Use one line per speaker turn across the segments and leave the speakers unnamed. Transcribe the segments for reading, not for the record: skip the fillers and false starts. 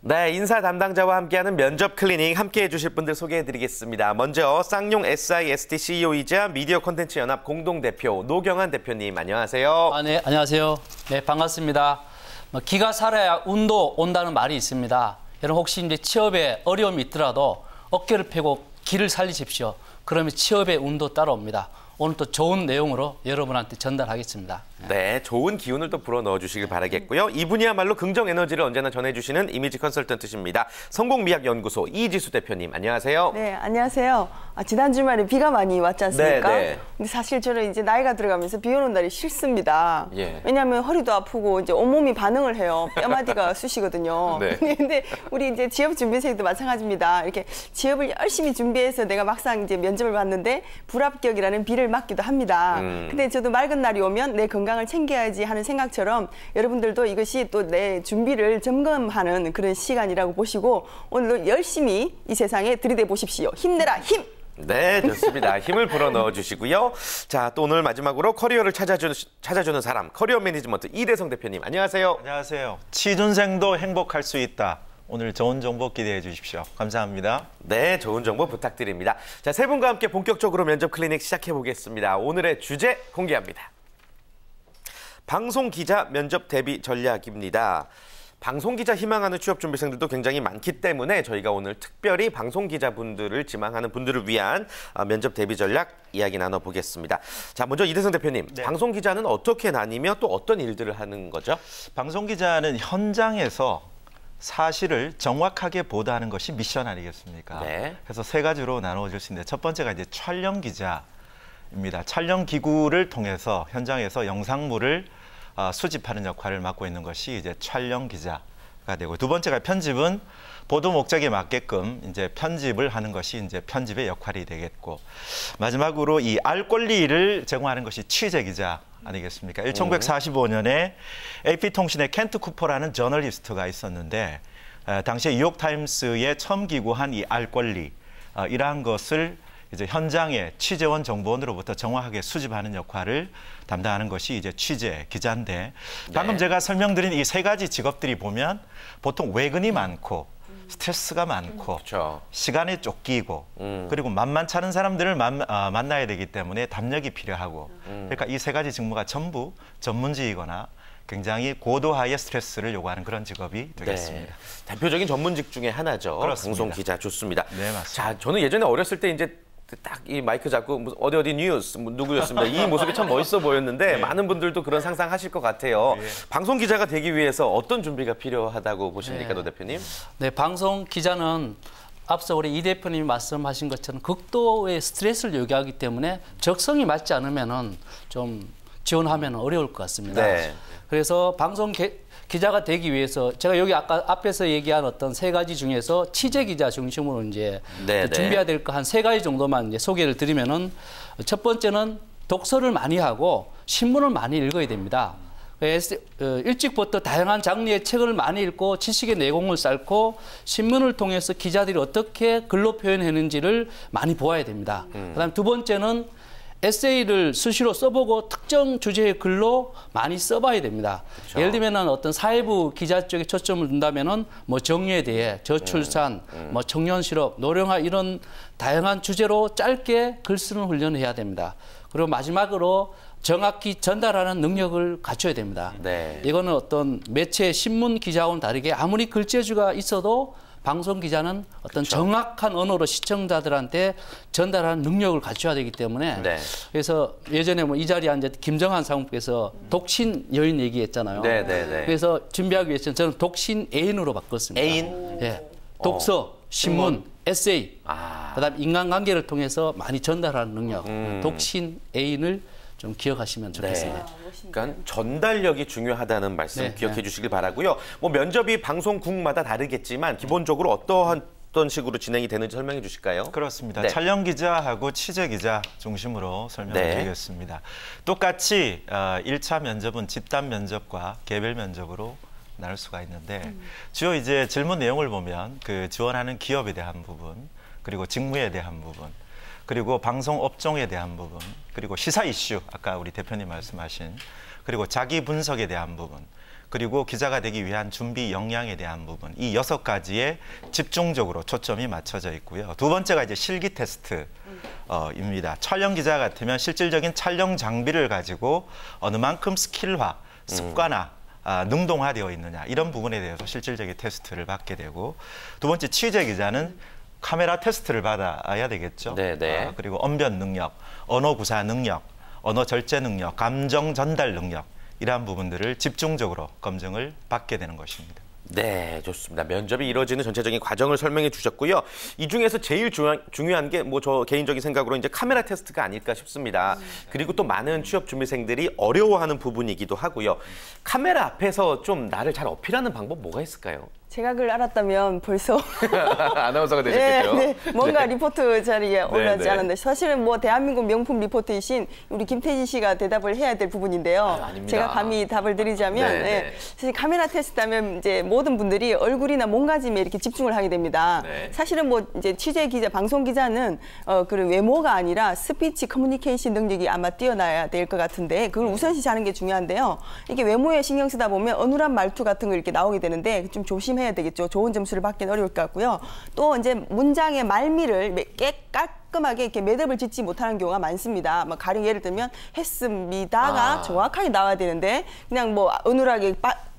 네, 인사 담당자와 함께하는 면접 클리닉 함께해 주실 분들 소개해드리겠습니다. 먼저 쌍용 SIST CEO이자 미디어 콘텐츠 연합 공동대표 노경환 대표님 안녕하세요.
네, 안녕하세요. 네, 반갑습니다. 기가 살아야 운도 온다는 말이 있습니다. 여러분 혹시 이제 취업에 어려움이 있더라도 어깨를 펴고 기를 살리십시오. 그러면 취업의 운도 따라옵니다. 오늘 또 좋은 내용으로 여러분한테 전달하겠습니다.
네, 좋은 기운을 또 불어넣어 주시길 바라겠고요. 이분이야말로 긍정 에너지를 언제나 전해주시는 이미지 컨설턴트십니다. 성공미학연구소 이지수 대표님, 안녕하세요.
네, 안녕하세요. 지난 주말에 비가 많이 왔지 않습니까?
네.
근데 사실 저는 이제 나이가 들어가면서 비 오는 날이 싫습니다.
예.
왜냐하면 허리도 아프고 이제 온몸이 반응을 해요. 뼈마디가 쑤시거든요.
네.
근데 우리 이제 취업 준비생도 마찬가지입니다. 이렇게 취업을 열심히 준비해서 내가 막상 이제 면접을 봤는데 불합격이라는 비를 맞기도 합니다. 근데 저도 맑은 날이 오면 내 건강을 챙겨야지 하는 생각처럼 여러분들도 이것이 또 내 준비를 점검하는 그런 시간이라고 보시고 오늘도 열심히 이 세상에 들이대 보십시오. 힘내라, 힘!
네, 좋습니다. 힘을 불어넣어 주시고요. 자, 또 오늘 마지막으로 커리어를 찾아주는 사람, 커리어 매니지먼트 이대성 대표님, 안녕하세요.
안녕하세요. 취준생도 행복할 수 있다. 오늘 좋은 정보 기대해 주십시오. 감사합니다.
네, 좋은 정보 부탁드립니다. 자, 세 분과 함께 본격적으로 면접 클리닉 시작해 보겠습니다. 오늘의 주제 공개합니다. 방송기자 면접 대비 전략입니다. 방송기자 희망하는 취업준비생들도 굉장히 많기 때문에 저희가 오늘 특별히 방송기자분들을 지망하는 분들을 위한 면접 대비 전략 이야기 나눠보겠습니다. 자, 먼저 이대성 대표님,
네.
방송기자는 어떻게 나뉘며 또 어떤 일들을 하는 거죠?
방송기자는 현장에서 사실을 정확하게 보도하는 것이 미션 아니겠습니까?
네.
그래서 세 가지로 나누어질 수 있는데 첫 번째가 이제 촬영 기자입니다. 촬영 기구를 통해서 현장에서 영상물을 수집하는 역할을 맡고 있는 것이 이제 촬영 기자가 되고, 두 번째가 편집은 보도 목적에 맞게끔 이제 편집을 하는 것이 이제 편집의 역할이 되겠고, 마지막으로 이 알 권리를 제공하는 것이 취재 기자 아니겠습니까? 1945년에 AP통신의 켄트 쿠퍼라는 저널리스트가 있었는데 당시에 뉴욕타임스에 처음 기고한 이 알 권리 이러한 것을 이제 현장의 취재원 정보원으로부터 정확하게 수집하는 역할을 담당하는 것이 이제 취재 기자인데, 방금 제가 설명드린 이 세 가지 직업들이 보면 보통 외근이 많고 스트레스가 많고
그렇죠.
시간에 쫓기고 그리고 만만치 않은 사람들을 만나야 되기 때문에 담력이 필요하고, 그러니까 이 세 가지 직무가 전부 전문직이거나 굉장히 고도화의 스트레스를 요구하는 그런 직업이 되겠습니다.
네. 대표적인 전문직 중에 하나죠.
그렇습니다.
방송기자 좋습니다.
네, 맞습니다.
자, 저는 예전에 어렸을 때 이제 딱 이 마이크 잡고 어디 뉴스 누구였습니다. 이 모습이 참 멋있어 보였는데
네.
많은 분들도 그런 상상하실 것 같아요.
네.
방송 기자가 되기 위해서 어떤 준비가 필요하다고 보십니까, 노 대표님?
네, 방송 기자는 앞서 우리 이 대표님이 말씀하신 것처럼 극도의 스트레스를 요구하기 때문에 적성이 맞지 않으면은 좀 지원하면 어려울 것 같습니다.
네.
그래서 방송 기자가 되기 위해서 제가 여기 아까 앞에서 얘기한 어떤 세 가지 중에서 취재 기자 중심으로 이제
네,
준비해야 될 거 한 세 가지 정도만 이제 소개를 드리면은, 첫 번째는 독서를 많이 하고 신문을 많이 읽어야 됩니다. 일찍부터 다양한 장르의 책을 많이 읽고 지식의 내공을 쌓고 신문을 통해서 기자들이 어떻게 글로 표현했는지를 많이 보아야 됩니다. 그다음 두 번째는 에세이를 수시로 써보고 특정 주제의 글로 많이 써봐야 됩니다. 그렇죠. 예를 들면 어떤 사회부 기자 쪽에 초점을 둔다면은 뭐 정의에 대해, 저출산, 뭐 청년 실업, 노령화 이런 다양한 주제로 짧게 글 쓰는 훈련을 해야 됩니다. 그리고 마지막으로 정확히 전달하는 능력을 갖춰야 됩니다.
네.
이거는 어떤 매체 신문 기자와는 다르게 아무리 글재주가 있어도 방송 기자는 어떤
그렇죠.
정확한 언어로 시청자들한테 전달하는 능력을 갖춰야 되기 때문에
네.
그래서 예전에 뭐 이 자리에 앉은 김정한 사무국에서 독신 여인 얘기했잖아요.
네.
그래서 준비하기 위해서 저는 독신 애인으로 바꿨습니다.
애인?
예. 독서, 신문, 에세이, 그다음 인간관계를 통해서 많이 전달하는 능력, 독신 애인을 좀 기억하시면 좋겠습니다.
네. 그러니까 전달력이 중요하다는 말씀
네,
기억해
네.
주시길 바라고요. 뭐 면접이 방송국마다 다르겠지만 기본적으로 어떤 식으로 진행이 되는지 설명해 주실까요?
그렇습니다.
네.
촬영 기자하고 취재 기자 중심으로 설명을
네.
드리겠습니다. 똑같이 1차 면접은 집단 면접과 개별 면접으로 나눌 수가 있는데 주요 이제 질문 내용을 보면 그 지원하는 기업에 대한 부분, 그리고 직무에 대한 부분, 그리고 방송 업종에 대한 부분, 그리고 시사 이슈, 아까 우리 대표님 말씀하신, 그리고 자기 분석에 대한 부분, 그리고 기자가 되기 위한 준비 역량에 대한 부분, 이 6가지에 집중적으로 초점이 맞춰져 있고요. 두 번째가 이제 실기 테스트입니다. 촬영 기자 같으면 실질적인 촬영 장비를 가지고 어느 만큼 스킬화, 습관화, 능동화되어 있느냐 이런 부분에 대해서 실질적인 테스트를 받게 되고, 두 번째 취재 기자는 카메라 테스트를 받아야 되겠죠.
네네.
그리고 언변 능력, 언어 구사 능력, 언어 절제 능력, 감정 전달 능력 이러한 부분들을 집중적으로 검증을 받게 되는 것입니다.
네, 좋습니다. 면접이 이루어지는 전체적인 과정을 설명해 주셨고요. 이 중에서 제일 중요한 게 뭐 저 개인적인 생각으로 이제 카메라 테스트가 아닐까 싶습니다. 그리고 또 많은 취업 준비생들이 어려워하는 부분이기도 하고요. 카메라 앞에서 좀 나를 잘 어필하는 방법 뭐가 있을까요?
제가 그걸 알았다면 벌써
아나운서가 되셨겠죠.
네, 뭔가 리포트 자리에 올라지
네.
않았는데, 사실은 뭐 대한민국 명품 리포터이신 우리 김태진 씨가 대답을 해야 될 부분인데요.
아닙니다.
제가 감히 답을 드리자면
네, 네.
사실 카메라 테스트하면 이제 모든 분들이 얼굴이나 몸가짐에 이렇게 집중을 하게 됩니다.
네.
사실은 뭐 이제 취재 기자, 방송 기자는 그런 외모가 아니라 스피치 커뮤니케이션 능력이 아마 뛰어나야 될 것 같은데, 그걸 우선시 하는 게 중요한데요. 이게 외모에 신경 쓰다 보면 어눌한 말투 같은 거 이렇게 나오게 되는데 좀 조심해야 되겠죠. 좋은 점수를 받기는 어려울 것 같고요. 또 이제 문장의 말미를 깔끔하게 이렇게 매듭을 짓지 못하는 경우가 많습니다. 뭐 가령 예를 들면 했습니다가 정확하게 나와야 되는데 그냥 뭐 어눌하게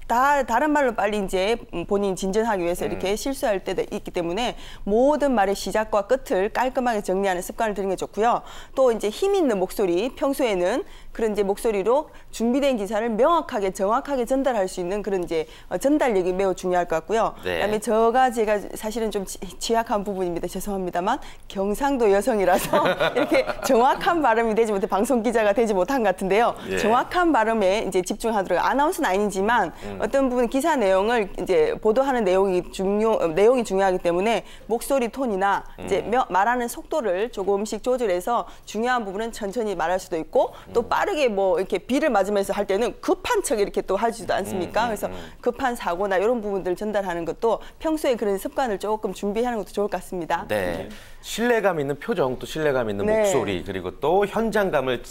다른 말로 빨리 이제 본인 진전하기 위해서 이렇게 실수할 때도 있기 때문에 모든 말의 시작과 끝을 깔끔하게 정리하는 습관을 들이는 게 좋고요. 또 이제 힘 있는 목소리, 평소에는 그런 이제 목소리로 준비된 기사를 명확하게 정확하게 전달할 수 있는 그런 이제 전달력이 매우 중요할 것 같고요.
네.
그다음에 제가 사실은 좀 취약한 부분입니다. 죄송합니다만 경상도 여성이라서 이렇게 정확한 발음이 되지 못해 방송 기자가 되지 못한 것 같은데요.
예.
정확한 발음에 이제 집중하도록, 아나운서는 아니지만 어떤 부분 기사 내용을 이제 보도하는 내용이 중요하기 때문에 목소리 톤이나 이제 말하는 속도를 조금씩 조절해서 중요한 부분은 천천히 말할 수도 있고, 또 빠르게 뭐 이렇게 비를 맞으면서 할 때는 급한 척 이렇게 또 하지도 않습니까? 그래서 급한 사고나 이런 부분들을 전달하는 것도 평소에 그런 습관을 조금 준비하는 것도 좋을 것 같습니다.
네. 신뢰감 있는 표정, 또 신뢰감 있는
네.
목소리, 그리고 또 현장감을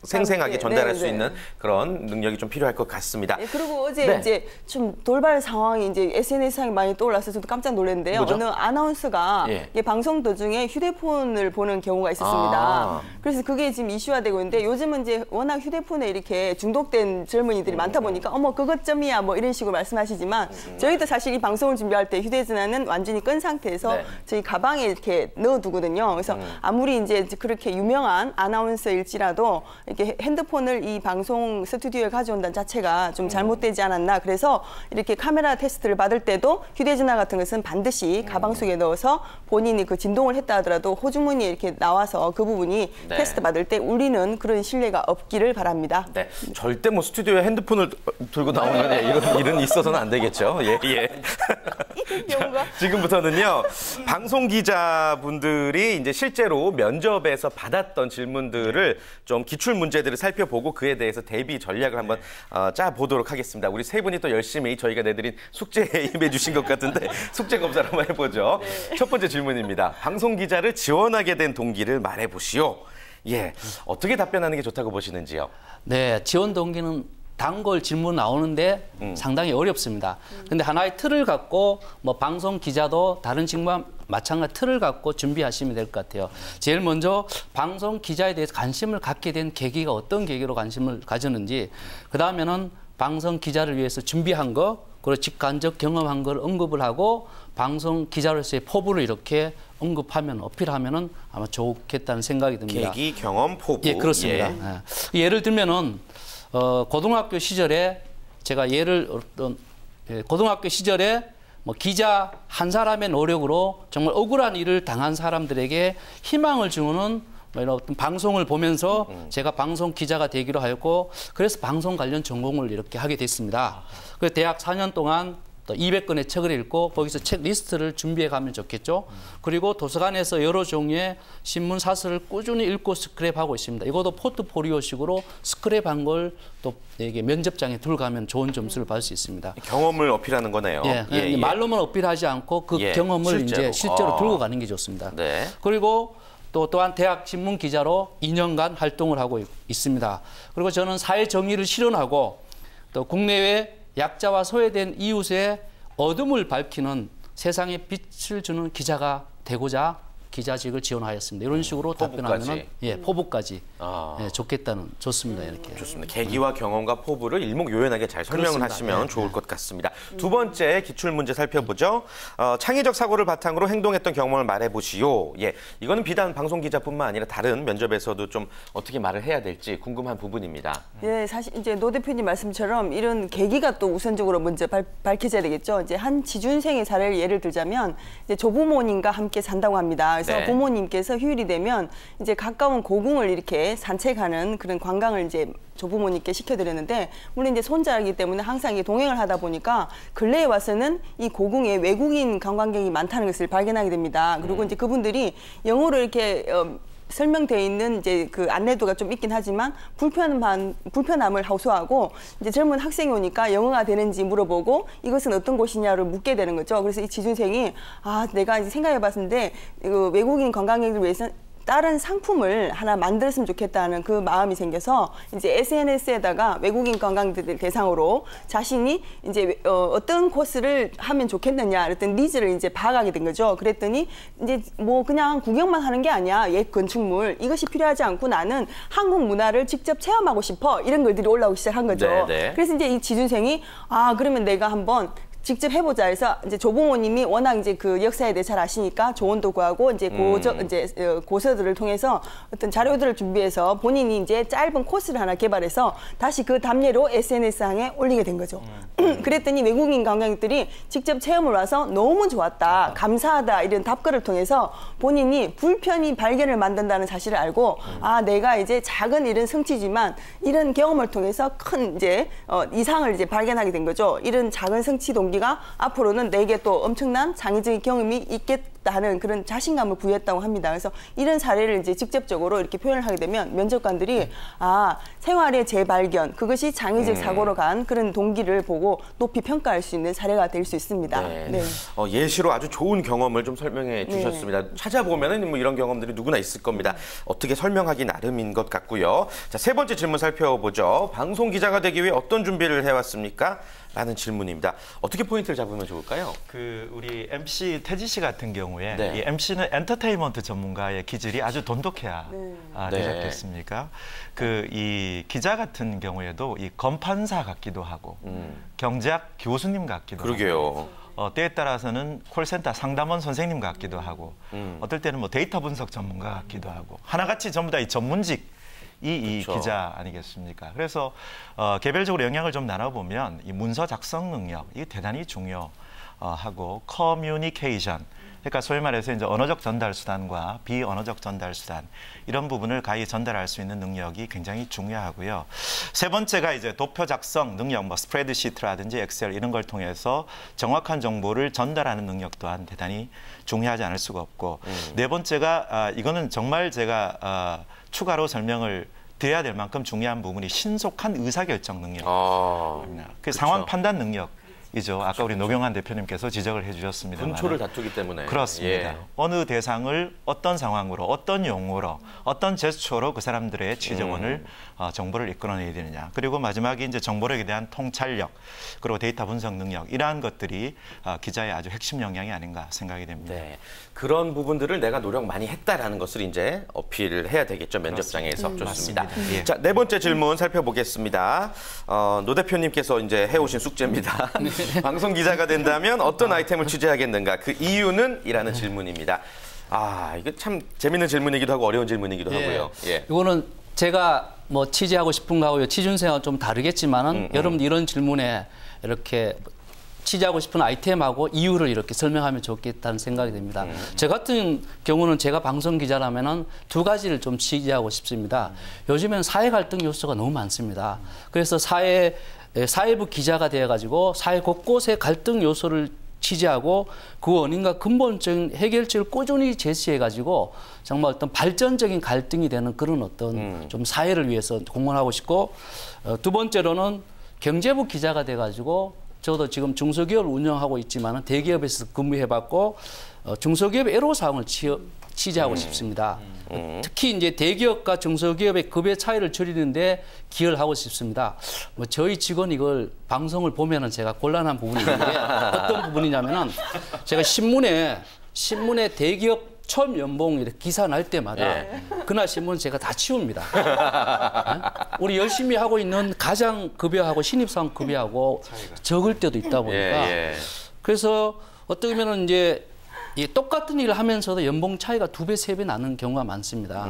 생생하게 전달할 수
네.
있는 그런 능력이 좀 필요할 것 같습니다.
네, 그리고 어제
네.
이제 좀 돌발 상황이 이제 SNS상에 많이 떠올라서 저도 깜짝 놀랐는데요.
뭐죠?
어느 아나운서가
예.
이게 방송 도중에 휴대폰을 보는 경우가 있었습니다.
아.
그래서 그게 지금 이슈화되고 있는데, 요즘은 이제 워낙 휴대폰에 이렇게 중독된 젊은이들이 많다 보니까 어머 그것점이야 뭐 이런 식으로 말씀하시지만 저희도 사실 이 방송을 준비할 때 휴대전화는 완전히 끈 상태에서
네.
저희 가방에 이렇게 넣어두거든요. 그래서 아무리 이제 그렇게 유명한 아나운서일지라도 이렇게 핸드폰을 이 방송 스튜디오에 가져온다는 자체가 좀 잘못되지 않았나. 그래서 이렇게 카메라 테스트를 받을 때도 휴대전화 같은 것은 반드시 가방 속에 넣어서 본인이 그 진동을 했다 하더라도 호주머니에 이렇게 나와서 그 부분이
네.
테스트 받을 때 울리는 그런 신뢰가 없기를 바랍니다.
네, 절대 뭐 스튜디오에 핸드폰을 들고 나오는 이런 일은 있어서는 안 되겠죠. 예, 예.
경우가
지금부터는요, 방송 기자분들이 이제 실제로 면접에서 받았던 질문들을 좀 기출 문제들을 살펴보고 그에 대해서 대비 전략을 한번 짜 보도록 하겠습니다. 우리 세 분이 또 열심히 저희가 내드린 숙제에 임해주신 것 같은데 숙제 검사를 한번 해보죠.
네.
첫 번째 질문입니다. 방송 기자를 지원하게 된 동기를 말해보시오. 예, 어떻게 답변하는 게 좋다고 보시는지요?
네, 지원 동기는 단골 질문 나오는데 상당히 어렵습니다. 근데 하나의 틀을 갖고 뭐 방송 기자도 다른 직무와 마찬가지 틀을 갖고 준비하시면 될 것 같아요. 제일 먼저 방송 기자에 대해서 관심을 갖게 된 계기가 어떤 계기로 관심을 가졌는지, 그다음에는 방송 기자를 위해서 준비한 거, 그리고 직관적 경험한 걸 언급을 하고 방송 기자로서의 포부를 이렇게 언급하면, 어필하면은 아마 좋겠다는 생각이 듭니다.
계기, 경험, 포부.
예, 그렇습니다. 예. 예를 들면은 고등학교 시절에 제가 고등학교 시절에 뭐 기자 한 사람의 노력으로 정말 억울한 일을 당한 사람들에게 희망을 주는 뭐 이런 어떤 방송을 보면서 제가 방송 기자가 되기로 하였고, 그래서 방송 관련 전공을 이렇게 하게 됐습니다. 그래서 대학 4년 동안 또 200권의 책을 읽고 거기서 책 리스트를 준비해 가면 좋겠죠. 그리고 도서관에서 여러 종류의 신문 사설을 꾸준히 읽고 스크랩하고 있습니다. 이것도 포트포리오식으로 스크랩한 걸 또 이게 면접장에 들고 가면 좋은 점수를 받을 수 있습니다.
경험을 어필하는 거네요.
예, 말로만 어필하지 않고 그
예,
경험을
실제로.
이제 실제로 들고 가는 게 좋습니다.
네.
그리고 또한 대학 신문 기자로 2년간 활동을 하고 있습니다. 그리고 저는 사회 정의를 실현하고 또 국내외 약자와 소외된 이웃의 어둠을 밝히는 세상에 빛을 주는 기자가 되고자 기자직을 지원하였습니다. 이런 식으로 답변하면 포부까지 좋습니다. 이렇게.
좋습니다. 계기와 경험과 포부를 일목요연하게 잘 설명을
그렇습니다.
하시면 좋을 것 같습니다. 두 번째 기출문제 살펴보죠. 창의적 사고를 바탕으로 행동했던 경험을 말해보시오. 예, 이거는 비단 방송기자뿐만 아니라 다른 면접에서도 좀 어떻게 말을 해야 될지 궁금한 부분입니다.
예, 사실 이제 노 대표님 말씀처럼 이런 계기가 또 우선적으로 먼저 밝혀져야 되겠죠. 이제 한 지준생의 사례를 예를 들자면 이제 조부모님과 함께 산다고 합니다. 그래서
네.
부모님께서 휴일이 되면 이제 가까운 고궁을 이렇게 산책하는 그런 관광을 이제 조부모님께 시켜드렸는데, 물론 이제 손자이기 때문에 항상 이게 동행을 하다 보니까 근래에 와서는 이 고궁에 외국인 관광객이 많다는 것을 발견하게 됩니다. 그리고 이제 그분들이 영어로 이렇게 설명되어 있는 이제 그 안내도가 좀 있긴 하지만 불편함을 호소하고 이제 젊은 학생이 오니까 영어가 되는지 물어보고 이것은 어떤 곳이냐를 묻게 되는 거죠. 그래서 이 지준생이 내가 이제 생각해봤는데 외국인 관광객들 위해서 다른 상품을 하나 만들었으면 좋겠다는 그 마음이 생겨서 이제 SNS에다가 외국인 관광객들 대상으로 자신이 이제 어떤 코스를 하면 좋겠느냐 그랬더니 니즈를 이제 파악하게 된 거죠. 그랬더니 이제 뭐 그냥 구경만 하는 게 아니야. 옛 건축물 이것이 필요하지 않고 나는 한국 문화를 직접 체험하고 싶어. 이런 글들이 올라오기 시작한 거죠.
네네.
그래서 이제 이 지준생이 그러면 내가 한번 직접 해보자 해서 이제 조부모님이 워낙 이제 그 역사에 대해 잘 아시니까 조언도 구하고 이제 고서들을 통해서 어떤 자료들을 준비해서 본인이 이제 짧은 코스를 하나 개발해서 다시 그 답례로 SNS상에 올리게 된 거죠. 그랬더니 외국인 관광객들이 직접 체험을 와서 너무 좋았다, 감사하다 이런 답글을 통해서 본인이 불편히 발견을 만든다는 사실을 알고 내가 이제 작은 이런 성취지만 이런 경험을 통해서 큰 이제 이상을 이제 발견하게 된 거죠. 이런 작은 성취 동기가 앞으로는 내게 또 엄청난 창의적인 경험이 있겠다는 그런 자신감을 부여했다고 합니다. 그래서 이런 사례를 이제 직접적으로 이렇게 표현을 하게 되면 면접관들이 생활의 재발견, 그것이 창의적 사고로 간 그런 동기를 보고 높이 평가할 수 있는 사례가 될 수 있습니다.
네.
네.
예시로 아주 좋은 경험을 좀 설명해 주셨습니다. 찾아보면은 뭐 이런 경험들이 누구나 있을 겁니다. 어떻게 설명하기 나름인 것 같고요. 자, 세 번째 질문 살펴보죠. 방송 기자가 되기 위해 어떤 준비를 해왔습니까? 라는 질문입니다. 어떻게 포인트를 잡으면 좋을까요?
우리 MC 태지 씨 같은 경우에
네.
이 MC는 엔터테인먼트 전문가의 기질이 아주 돈독해야 되지
네.
않겠습니까? 이 기자 같은 경우에도 이 검판사 같기도 하고 경제학 교수님 같기도
그러게요.
하고 때에 따라서는 콜센터 상담원 선생님 같기도 하고 어떨 때는 뭐 데이터 분석 전문가 같기도 하고 하나같이 전부 다 이 전문직 이
그렇죠.
기자 아니겠습니까? 그래서 개별적으로 영역을 좀 나눠보면 이 문서 작성 능력 이게 대단히 중요하고 커뮤니케이션 그러니까 소위 말해서 이제 언어적 전달 수단과 비언어적 전달 수단 이런 부분을 가히 전달할 수 있는 능력이 굉장히 중요하고요. 세 번째가 이제 도표 작성 능력, 뭐 스프레드시트라든지 엑셀 이런 걸 통해서 정확한 정보를 전달하는 능력 또한 대단히 중요하지 않을 수가 없고 네 번째가 이거는 정말 제가 추가로 설명을 드려야 될 만큼 중요한 부분이 신속한 의사결정 능력입니다. 그 상황 판단 능력이죠. 아까 우리 노경환 대표님께서 지적을 해주셨습니다만
분초를 다투기 때문에.
그렇습니다.
예.
어느 대상을 어떤 상황으로 어떤 용어로 어떤 제스처로 그 사람들의 취재원을 정보를 이끌어내야 되느냐. 그리고 마지막에 이제 정보력에 대한 통찰력 그리고 데이터 분석 능력 이러한 것들이 기자의 아주 핵심 역량이 아닌가 생각이 됩니다.
네. 그런 부분들을 내가 노력 많이 했다라는 것을 이제 어필을 해야 되겠죠. 면접장에서. 좋습니다.
맞습니다. 예.
자, 네 번째 질문 살펴보겠습니다. 노 대표님께서 이제 해오신 숙제입니다. 방송 기자가 된다면 어떤 아이템을 취재하겠는가? 그 이유는? 이라는 질문입니다. 이게 참 재밌는 질문이기도 하고 어려운 질문이기도 하고요. 예.
이거는 제가 뭐 취재하고 싶은 거하고 취준생은 좀 다르겠지만은 여러분들 이런 질문에 이렇게 취재하고 싶은 아이템하고 이유를 이렇게 설명하면 좋겠다는 생각이 듭니다. 저 같은 경우는 제가 방송 기자라면은 두 가지를 좀 취재하고 싶습니다. 요즘엔 사회 갈등 요소가 너무 많습니다. 그래서 사회부 기자가 되어가지고 사회 곳곳의 갈등 요소를 취재하고 그 원인과 근본적인 해결책을 꾸준히 제시해가지고 정말 어떤 발전적인 갈등이 되는 그런 어떤 좀 사회를 위해서 공헌하고 싶고 두 번째로는 경제부 기자가 돼가지고 저도 지금 중소기업을 운영하고 있지만은 대기업에서 근무해봤고 중소기업 애로사항을 취재하고 싶습니다. 특히 이제 대기업과 중소기업의 급여 차이를 줄이는데 기여를 하고 싶습니다. 뭐 저희 직원 이걸 방송을 보면은 제가 곤란한 부분이 있는데 어떤 부분이냐면은 제가 신문에 대기업 처음 연봉 이렇게 기사 날 때마다 그날 신문 제가 다 치웁니다. 우리 열심히 하고 있는 가장 급여하고 신입사원 급여하고 적을 때도 있다 보니까 그래서 어떻게 보면은 이제 이 똑같은 일을 하면서도 연봉 차이가 2배, 3배 나는 경우가 많습니다.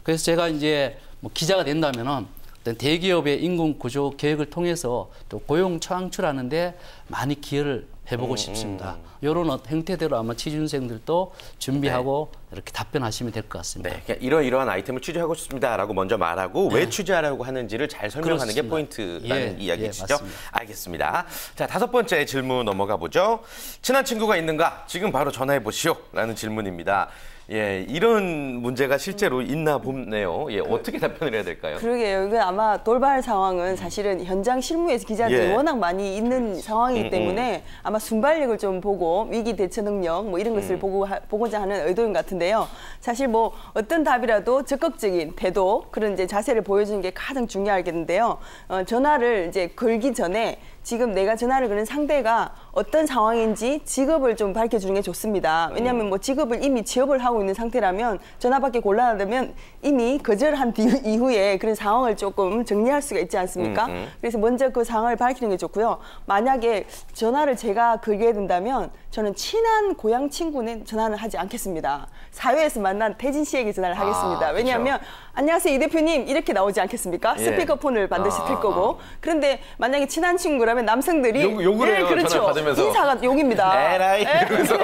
그래서 제가 이제 뭐 기자가 된다면은 어떤 대기업의 인구 구조 계획을 통해서 또 고용 창출하는데 많이 기여를 해보고 싶습니다. 이런 형태대로 아마 취준생들도 준비하고 이렇게 답변하시면 될 것 같습니다.
네, 이러이러한 아이템을 취재하고 싶습니다라고 먼저 말하고 왜 취재하려고 하는지를 잘 설명하는 게 포인트라는 이야기시죠?
맞습니다.
알겠습니다. 자, 5번째 질문 넘어가 보죠. 친한 친구가 있는가? 지금 바로 전화해 보시오. 라는 질문입니다. 예, 이런 문제가 실제로 있나 보네요. 예, 어떻게 답변을 해야 될까요?
그러게요. 이건 아마 돌발 상황은 사실은 현장 실무에서 기자들이 워낙 많이 있는 상황이기 때문에 아마 순발력을 좀 보고 위기 대처 능력 뭐 이런 것을 보고자 하는 의도인 것 같은데요. 사실 뭐 어떤 답이라도 적극적인 태도 그런 이제 자세를 보여주는 게 가장 중요하겠는데요. 전화를 이제 걸기 전에 지금 내가 전화를 거는 상대가 어떤 상황인지 직업을 좀 밝혀주는 게 좋습니다. 왜냐하면 뭐 직업을 이미 취업을 하고 있는 상태라면 전화 받기 곤란하다면 이미 거절한 이후에 그런 상황을 조금 정리할 수가 있지 않습니까? 그래서 먼저 그 상황을 밝히는 게 좋고요. 만약에 전화를 제가 걸게 된다면 저는 친한 고향 친구는 전화는 하지 않겠습니다. 사회에서 만난 태진 씨에게 전화를 하겠습니다. 왜냐하면 안녕하세요 이 대표님 이렇게 나오지 않겠습니까? 스피커폰을 반드시 틀 거고. 그런데 만약에 친한 친구라면 남성들이
욕을 해요.
그렇죠.
전화 받으면서.
인사가 욕입니다.
에라이 이러면서.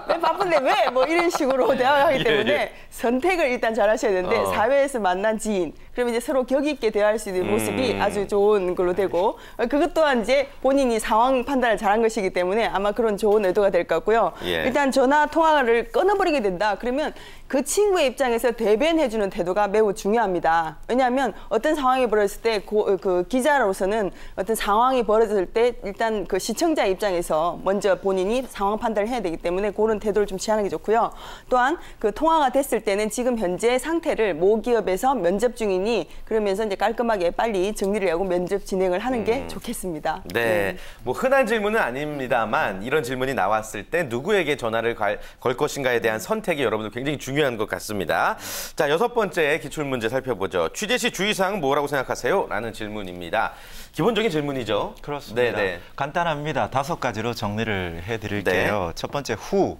왜 바쁜데 왜? 뭐 이런 식으로 대화하기 때문에 선택을 일단 잘 하셔야 되는데 사회에서 만난 지인 그러면 이제 서로 격이 있게 대화할 수 있는 모습이 아주 좋은 걸로 되고 그것 또한 이제 본인이 상황 판단을 잘한 것이기 때문에 아마 그런 좋은 의도가 될 것 같고요. 일단 전화 통화를 끊어버리게 된다. 그러면 그 친구의 입장에서 대변해주는 태도가 매우 중요합니다. 왜냐하면 어떤 상황이 벌어졌을 때 그 기자로서는 어떤 상황이 벌어졌을 때 일단 그 시청자 입장에서 먼저 본인이 상황 판단을 해야 되기 때문에 그런 태도를 좀 취하는 게 좋고요. 또한 그 통화가 됐을 때는 지금 현재 상태를 모 기업에서 면접 중이니 그러면서 이제 깔끔하게 빨리 정리를 하고 면접 진행을 하는 게 좋겠습니다.
네, 뭐 흔한 질문은 아닙니다만 이런 질문이 나왔을 때 누구에게 전화를 걸 것인가에 대한 선택이 여러분들 굉장히 중요한 것 같습니다. 자, 6번째 기출문제 살펴보죠. 취재 시 주의사항 뭐라고 생각하세요? 라는 질문입니다. 기본적인 질문이죠.
그렇습니다. 네네. 간단합니다. 5가지로 정리를 해드릴게요. 첫 번째 who,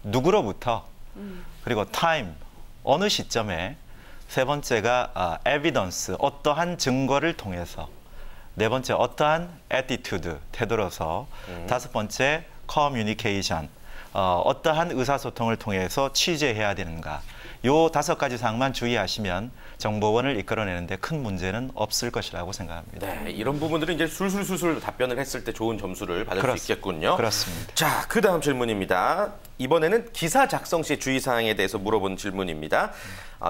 누구로부터, 그리고 time, 어느 시점에, 세 번째가 evidence, 어떠한 증거를 통해서, 네 번째 어떠한 attitude, 태도로서, 5번째 communication, 어떠한 의사소통을 통해서 취재해야 되는가. 요 5가지 사항만 주의하시면 정보원을 이끌어내는데 큰 문제는 없을 것이라고 생각합니다.
네, 이런 부분들은 이제 술술술술 답변을 했을 때 좋은 점수를 받을 수 있겠군요.
그렇습니다.
자, 그 다음 질문입니다. 이번에는 기사 작성 시 주의사항에 대해서 물어본 질문입니다.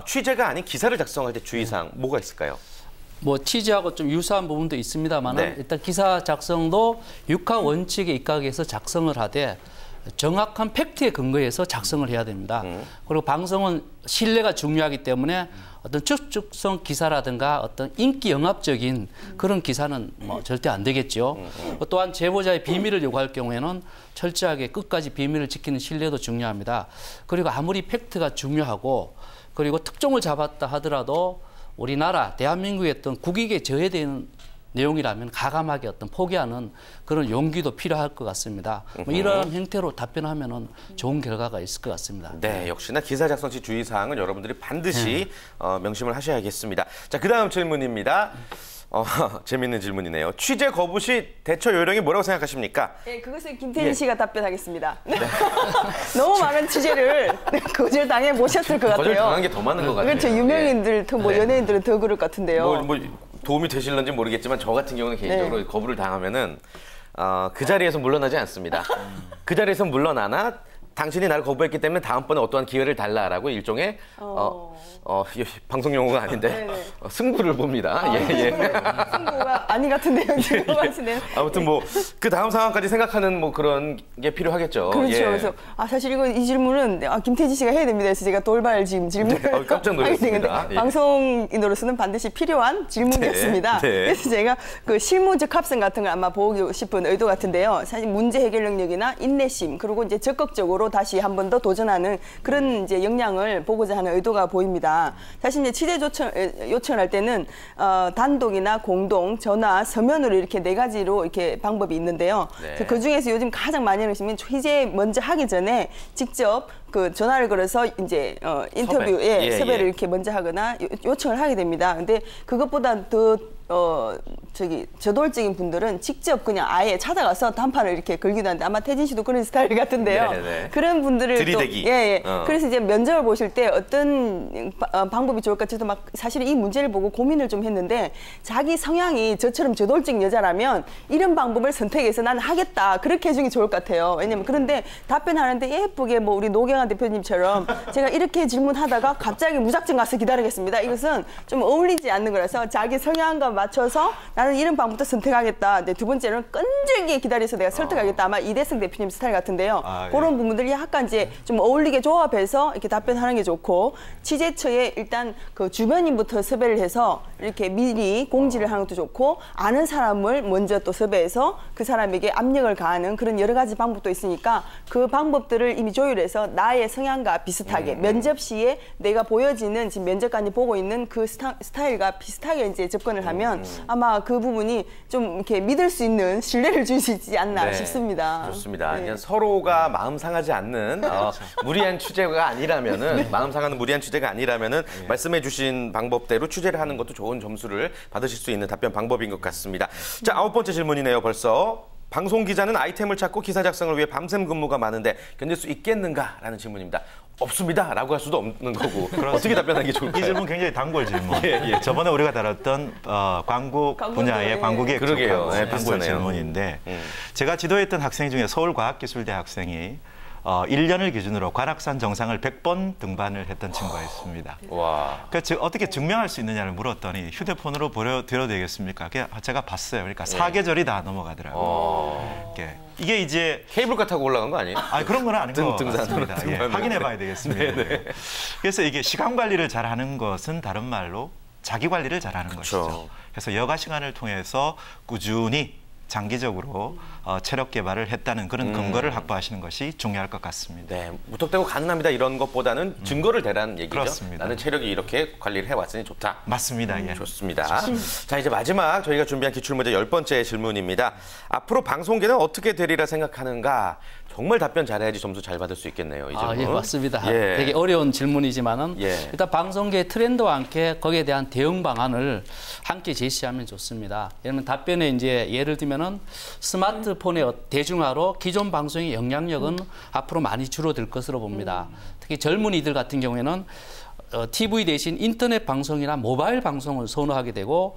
취재가 아닌 기사를 작성할 때 주의사항 뭐가 있을까요?
뭐 취재하고 좀 유사한 부분도 있습니다만 일단 기사 작성도 육하 원칙에 입각해서 작성을 하되 정확한 팩트에 근거해서 작성을 해야 됩니다. 그리고 방송은 신뢰가 중요하기 때문에 어떤 축적성 기사라든가 어떤 인기 영합적인 그런 기사는 뭐 절대 안 되겠죠. 또한 제보자의 비밀을 요구할 경우에는 철저하게 끝까지 비밀을 지키는 신뢰도 중요합니다. 그리고 아무리 팩트가 중요하고 그리고 특종을 잡았다 하더라도 우리나라 대한민국의 어떤 국익에 저해되는 내용이라면 가감하게 어떤 포기하는 그런 용기도 필요할 것 같습니다. 뭐 이런 형태로 답변하면 좋은 결과가 있을 것 같습니다.
네, 역시나 기사 작성 시 주의사항은 여러분들이 반드시 명심을 하셔야겠습니다. 자, 그 다음 질문입니다. 재밌는 질문이네요. 취재 거부 시 대처 요령이 뭐라고 생각하십니까?
네, 그것은 김태진 씨가 답변하겠습니다. 너무 많은 취재를 거절당해 보셨을 것 같아요.
거절당한 게 더 많은 것 같아요.
그렇죠. 유명인들, 뭐 연예인들은 더 그럴 것 같은데요.
뭐 도움이 되실런지 모르겠지만 저 같은 경우는 개인적으로 거부를 당하면은 그 자리에서 물러나지 않습니다. 그 자리에서 물러나나 당신이 나를 거부했기 때문에 다음번에 어떠한 기회를 달라라고 일종의 방송 용어가 아닌데 승부를 봅니다.
승부가 아닌 같은데요. 지금 하시네요.
아무튼 뭐 그 다음 상황까지 생각하는 뭐 그런 게 필요하겠죠.
그렇죠. 그래서 사실 이 질문은 김태지 씨가 해야 됩니다. 그래서 제가 돌발 지금 질문을
깜짝 놀랐습니다.
방송인으로서는 반드시 필요한 질문이었습니다. 그래서 제가 그 실무 적합성 같은 걸 아마 보고 싶은 의도 같은데요. 사실 문제 해결 능력이나 인내심 그리고 이제 적극적으로 다시 한 번 더 도전하는 그런 이제 역량을 보고자 하는 의도가 보입니다. 사실 이제 취재 요청을 할 때는 단독이나 공동, 전화, 서면으로 이렇게 4가지로 이렇게 방법이 있는데요. 그 중에서 요즘 가장 많이 하는 것은 취재 먼저 하기 전에 직접 그 전화를 걸어서 이제 인터뷰 섭외를 이렇게 먼저 하거나 요청을 하게 됩니다. 근데 그것보다 더 저돌적인 분들은 직접 그냥 아예 찾아가서 단판을 이렇게 걸기도 하는데 아마 태진 씨도 그런 스타일 같은데요. 그런 분들을
들이대기.
그래서 이제 면접을 보실 때 어떤 방법이 좋을까 저도 막 사실 이 문제를 보고 고민을 좀 했는데 자기 성향이 저처럼 저돌적인 여자라면 이런 방법을 선택해서 나는 하겠다 그렇게 해주는 게 좋을 것 같아요. 왜냐면 그런데 답변하는데 예쁘게 뭐 우리 노경환 대표님처럼 제가 이렇게 질문하다가 갑자기 무작정 가서 기다리겠습니다. 이것은 좀 어울리지 않는 거라서 자기 성향과 맞춰서 나는 이런 방법도 선택하겠다. 근데 두 번째는 끈질기게 기다려서 내가 설득하겠다. 아마 이대성 대표님 스타일 같은데요. 그런 부분들이 약간 이제 좀 어울리게 조합해서 이렇게 답변하는 게 좋고 취재처에 일단 그 주변인부터 섭외를 해서 이렇게 미리 공지를 하는 것도 좋고 아는 사람을 먼저 또 섭외해서 그 사람에게 압력을 가하는 그런 여러 가지 방법도 있으니까 그 방법들을 이미 조율해서 나의 성향과 비슷하게 면접 시에 내가 보여지는 지금 면접관이 보고 있는 그 스타일과 비슷하게 이제 접근을 하면 아마 그 부분이 좀 이렇게 믿을 수 있는 신뢰를 줄 수 있지 않나 싶습니다.
좋습니다. 그냥 서로가 마음 상하지 않는 무리한 취재가 아니라면은 마음 상하는 무리한 취재가 아니라면은 말씀해주신 방법대로 취재를 하는 것도 좋은 점수를 받으실 수 있는 답변 방법인 것 같습니다. 자, 9번째 질문이네요. 벌써. 방송 기자는 아이템을 찾고 기사 작성을 위해 밤샘 근무가 많은데 견딜 수 있겠는가라는 질문입니다. 없습니다. 라고 할 수도 없는 거고 어떻게 답변하는 게 좋을까요?
이 질문 굉장히 단골 질문. 저번에 우리가 다뤘던 광고 분야의 광고기획 단골 질문인데 제가 지도했던 학생 중에 서울과학기술대 학생이 1년을 기준으로 관악산 정상을 100번 등반을 했던 친구가 있습니다. 그러니까 어떻게 증명할 수 있느냐를 물었더니 휴대폰으로 보여드려도 되겠습니까? 제가 봤어요. 그러니까 사계절이 다 넘어가더라고요. 이게 이제
케이블카 타고 올라간 거 아니에요?
그런 건 아닌 것
등산으로
같습니다. 확인해 봐야 되겠습니다. 그래서 이게 시간 관리를 잘하는 것은 다른 말로 자기 관리를 잘하는 것이죠. 그래서 여가 시간을 통해서 꾸준히 장기적으로 체력 개발을 했다는 그런 근거를 확보하시는 것이 중요할 것 같습니다.
네, 무턱대고 가능합니다 이런 것보다는 증거를 대라는 얘기죠.
그렇습니다.
나는 체력이 이렇게 관리를 해왔으니 좋다.
맞습니다.
좋습니다. 자, 이제 마지막 저희가 준비한 기출문제 10번째 질문입니다. 앞으로 방송계는 어떻게 되리라 생각하는가? 정말 답변 잘해야지 점수 잘 받을 수 있겠네요. 이 질문.
맞습니다. 되게 어려운 질문이지만은 일단 방송계 트렌드와 함께 거기에 대한 대응 방안을 함께 제시하면 좋습니다. 예를 들면 답변에 이제 예를 들면은 스마트폰의 대중화로 기존 방송의 영향력은 앞으로 많이 줄어들 것으로 봅니다. 특히 젊은이들 같은 경우에는 TV 대신 인터넷 방송이나 모바일 방송을 선호하게 되고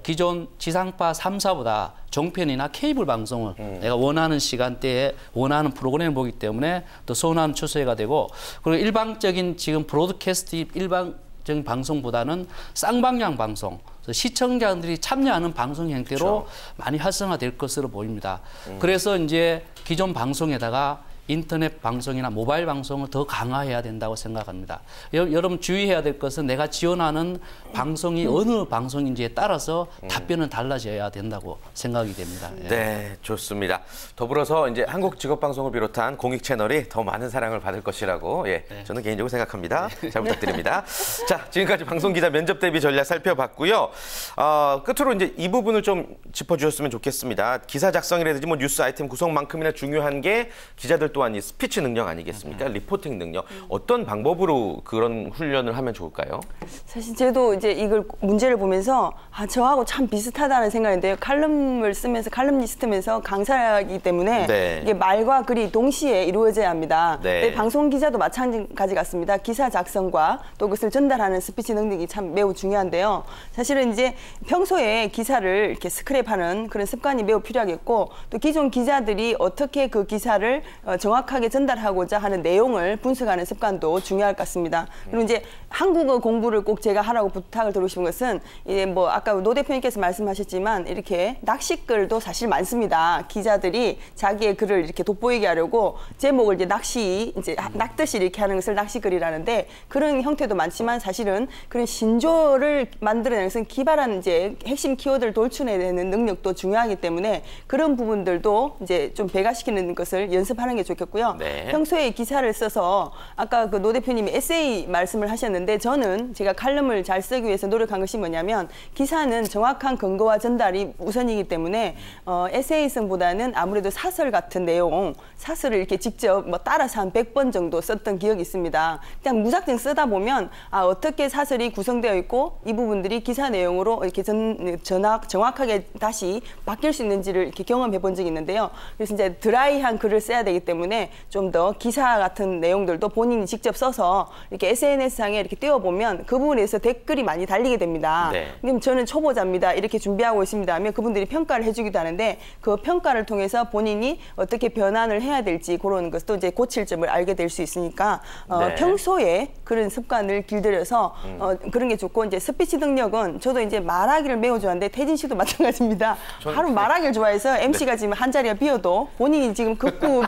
기존 지상파 3사보다 종편이나 케이블 방송을 내가 원하는 시간대에 원하는 프로그램을 보기 때문에 더 선호하는 추세가 되고 그리고 일방적인 지금 브로드캐스트 일방적인 방송보다는 쌍방향 방송 시청자들이 참여하는 방송 형태로 많이 활성화될 것으로 보입니다. 그래서 이제 기존 방송에다가 인터넷 방송이나 모바일 방송을 더 강화해야 된다고 생각합니다. 여러분 주의해야 될 것은 내가 지원하는 방송이 어느 방송인지에 따라서 답변은 달라져야 된다고 생각이 됩니다.
네, 좋습니다. 더불어서 이제 한국 직업방송을 비롯한 공익 채널이 더 많은 사랑을 받을 것이라고 저는 개인적으로 생각합니다. 잘 부탁드립니다. 자, 지금까지 방송기자 면접 대비 전략 살펴봤고요. 끝으로 이제 이 부분을 좀 짚어주셨으면 좋겠습니다. 기사 작성이라든지 뭐 뉴스 아이템 구성만큼이나 중요한 게 기자들 또한 이 스피치 능력 아니겠습니까? 리포팅 능력. 어떤 방법으로 그런 훈련을 하면 좋을까요?
사실 저도 이제 이걸 문제를 보면서 저하고 참 비슷하다는 생각인데요. 칼럼을 쓰면서 칼럼니스트면서 강사이기 때문에 이게 말과 글이 동시에 이루어져야 합니다. 방송 기자도 마찬가지 같습니다. 기사 작성과 또 그것을 전달하는 스피치 능력이 참 매우 중요한데요. 사실은 이제 평소에 기사를 이렇게 스크랩하는 그런 습관이 매우 필요하겠고 또 기존 기자들이 어떻게 그 기사를 정확하게 전달하고자 하는 내용을 분석하는 습관도 중요할 것 같습니다. 그리고 이제 한국어 공부를 꼭 제가 하라고 부탁을 드리신 것은 이제 뭐 아까 노 대표님께서 말씀하셨지만 이렇게 낚시글도 사실 많습니다. 기자들이 자기의 글을 이렇게 돋보이게 하려고 제목을 이제 낙듯이 이렇게 하는 것을 낚시글이라는데 그런 형태도 많지만 사실은 그런 신조어를 만들어내는 것은 기발한 이제 핵심 키워드를 돌출해내는 능력도 중요하기 때문에 그런 부분들도 이제 좀 배가시키는 것을 연습하는 게 좋겠고요.
네.
평소에 기사를 써서 아까 그 노 대표님이 에세이 말씀을 하셨는데 저는 제가 칼럼을 잘 쓰기 위해서 노력한 것이 뭐냐면 기사는 정확한 근거와 전달이 우선이기 때문에 에세이성보다는 아무래도 사설 같은 내용, 사설을 이렇게 직접 뭐 따라서 한 100번 정도 썼던 기억이 있습니다. 그냥 무작정 쓰다 보면 어떻게 사설이 구성되어 있고 이 부분들이 기사 내용으로 이렇게 정확하게 다시 바뀔 수 있는지를 이렇게 경험해 본 적이 있는데요. 그래서 이제 드라이한 글을 써야 되기 때문에 좀 더 기사 같은 내용들도 본인이 직접 써서 이렇게 SNS상에 이렇게 띄워보면 그 부분에서 댓글이 많이 달리게 됩니다.
네.
그럼 저는 초보자입니다. 이렇게 준비하고 있습니다 하면 그분들이 평가를 해주기도 하는데 그 평가를 통해서 본인이 어떻게 변환을 해야 될지 그런 것도 이제 고칠 점을 알게 될 수 있으니까
네.
평소에 그런 습관을 길들여서 그런 게 좋고 이제 스피치 능력은 저도 이제 말하기를 매우 좋아하는데 태진 씨도 마찬가지입니다. 하루 말하기를 좋아해서 MC가 지금 한 자리가 비어도 본인이 지금 극구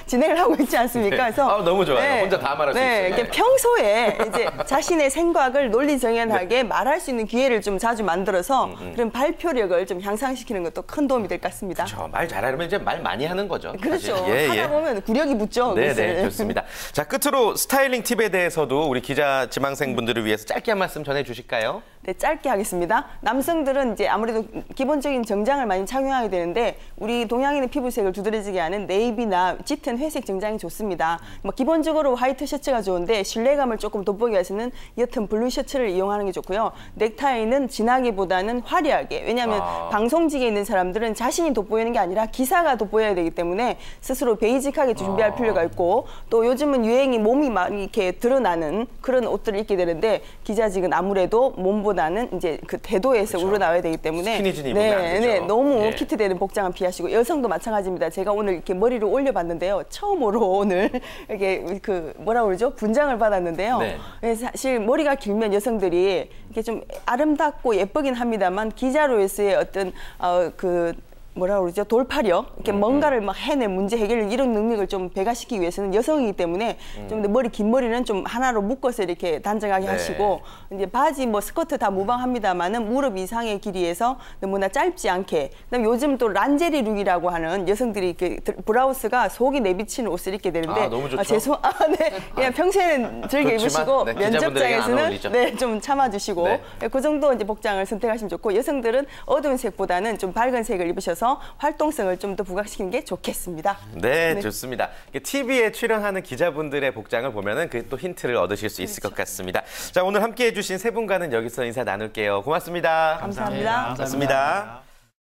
진행을 하고 있지 않습니까? 그래서
너무 좋아요. 혼자 다 말할 수 있어요.
이렇게 평소에 이제 자신의 생각을 논리정연하게 말할 수 있는 기회를 좀 자주 만들어서 그런 발표력을 좀 향상시키는 것도 큰 도움이 될 것 같습니다.
그렇죠. 말 잘하려면 이제 말 많이 하는 거죠.
그렇죠.
사실.
하다 보면 구력이 붙죠.
네, 좋습니다. 자, 끝으로 스타일링 팁에 대해서도 우리 기자 지망생분들을 위해서 짧게 한 말씀 전해 주실까요?
네, 짧게 하겠습니다. 남성들은 이제 아무래도 기본적인 정장을 많이 착용하게 되는데 우리 동양인의 피부색을 두드러지게 하는 네이비나 짙은 회색 정장이 좋습니다. 뭐 기본적으로 화이트 셔츠가 좋은데 신뢰감을 조금 돋보기 위해서는 옅은 블루 셔츠를 이용하는 게 좋고요. 넥타이는 진하기보다는 화려하게. 왜냐하면 방송직에 있는 사람들은 자신이 돋보이는 게 아니라 기사가 돋보여야 되기 때문에 스스로 베이직하게 준비할 필요가 있고 또 요즘은 유행이 몸이 막 이렇게 드러나는 그런 옷들을 입게 되는데 기자직은 아무래도 몸보다는 이제 그 태도에서
그렇죠.
우러나와야 되기 때문에
스키니진 입으면 안 되죠.
너무
예.
키트되는 복장은 피하시고 여성도 마찬가지입니다. 제가 오늘 이렇게 머리를 올려봤는데요. 처음으로 오늘 이렇게 그 뭐라 그러죠? 분장을 받았는데요.
네.
사실 머리가 길면 여성들이 이렇게 좀 아름답고 예쁘긴 합니다만 기자로서의 어떤 그 뭐라 그러죠? 돌파력, 이렇게 뭔가를 막 해내 문제 해결 이런 능력을 좀 배가시키기 위해서는 여성이기 때문에 좀 긴 머리는 좀 하나로 묶어서 이렇게 단정하게
네.
하시고 이제 바지 뭐 스커트 다 무방합니다만은 무릎 이상의 길이에서 너무나 짧지 않게. 그다음 요즘 또 란제리 룩이라고 하는 여성들이 이렇게 브라우스가 속이 내비치는 옷을 입게 되는데
너무 좋죠.
네, 그냥 평소에는 즐겨
그렇지만,
입으시고
네, 기자분들에게는 안 어울리죠.
면접장에서는 좀 참아주시고
네.
그 정도 이제 복장을 선택하시면 좋고 여성들은 어두운 색보다는 좀 밝은 색을 입으셔서 활동성을 좀 더 부각시키는 게 좋겠습니다.
네, 좋습니다. TV에 출연하는 기자분들의 복장을 보면은 그 또 힌트를 얻으실 수 있을 것 같습니다. 자, 오늘 함께해 주신 세 분과는 여기서 인사 나눌게요. 고맙습니다.
감사합니다.
고맙습니다.